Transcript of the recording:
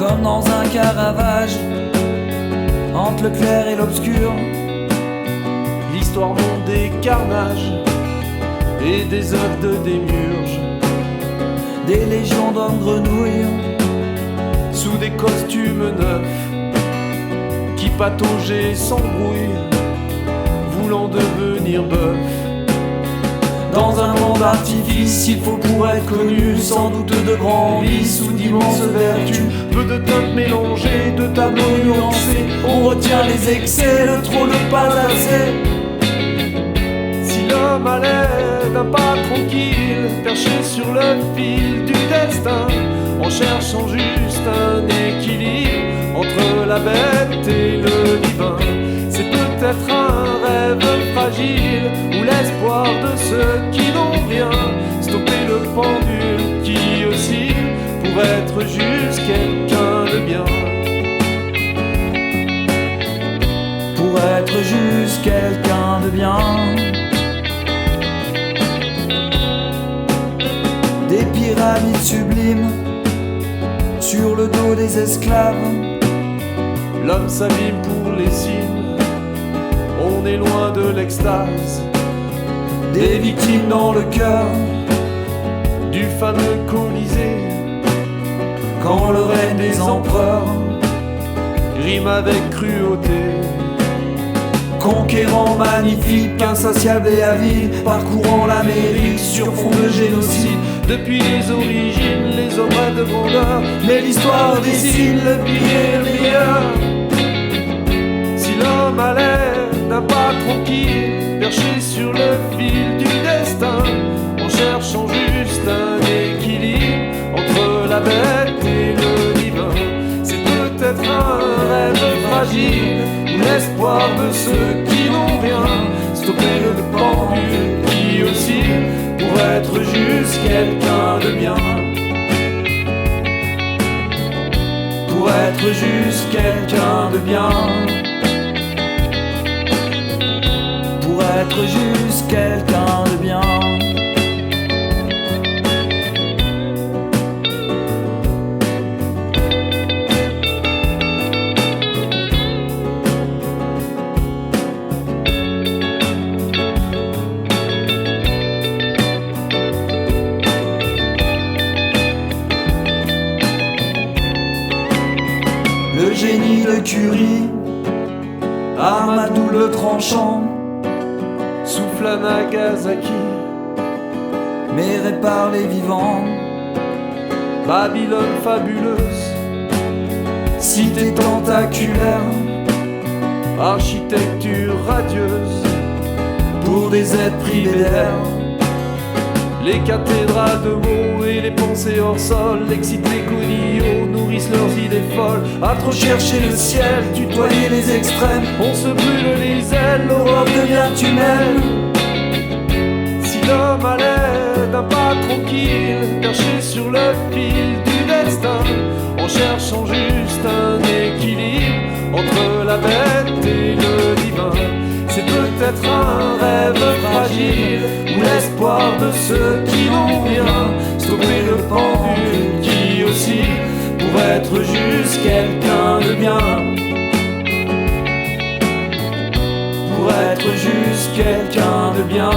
comme dans un Caravage, entre le clair et l'obscur. L'histoire montre des carnages et des œufs de démiurge, des légions d'hommes grenouilles sous des costumes neufs, qui pataugeaient sans bruit, voulant devenir bœuf. Dans un monde artifice, il faut pour être connu sans doute de grands vices ou d'immenses vertus. Peu de teintes mélangées, de tableaux nuancés, on retient les excès, le trop ne pas assez. Si l'homme allait d'un pas tranquille, perché sur le fil du destin, en cherchant juste un équilibre entre la bête et le divin, c'est peut-être un rêve fragile ou l'espoir de ceux qui n'ont rien. Stopper le pendule qui oscille pour être juste quelqu'un de bien. Pour être juste quelqu'un de bien. Des pyramides sublimes sur le dos des esclaves. L'homme s'abîme pour les cimes, on est loin de l'extase. Des victimes dans le cœur du fameux Colisée, quand le règne des empereurs rime avec cruauté. Conquérant magnifique, insatiable et avide, parcourant l'Amérique sur fond de génocide. Depuis les origines, les hommes rêvent de grandeur, mais l'histoire dessine le pire et le meilleur. Si l'homme allait d'un pas tranquille, perché sur le fil du destin, en cherchant juste un équilibre entre la bête et le divin, c'est peut-être un rêve fragile ou l'espoir de ceux qui n'ont rien. Stopper le pendule qui oscille pour être juste quelqu'un de bien. Pour être juste quelqu'un de bien. Pour être juste quelqu'un de bien. Le génie de Curie, arme à double tranchant, souffle à Nagasaki, mais répare les vivants. Babylone fabuleuse, cité tentaculaire, architecture radieuse, pour des êtres privés d'air. Les cathédrales de mots et les pensées hors sol excitent les conillots, nourrissent leurs idées folles. À trop chercher le ciel, tutoyer les extrêmes, on se brûle les ailes, l'aurore devient tunnel. Si l'homme allait d'un pas tranquille, perché sur le fil du destin, en cherchant juste un équilibre entre la bête et le divin, c'est peut-être un rêve fragile ou l'espoir de ceux qui n'ont rien. Stopper le pendule qui oscille pour être juste quelqu'un de bien. Pour être juste quelqu'un de bien.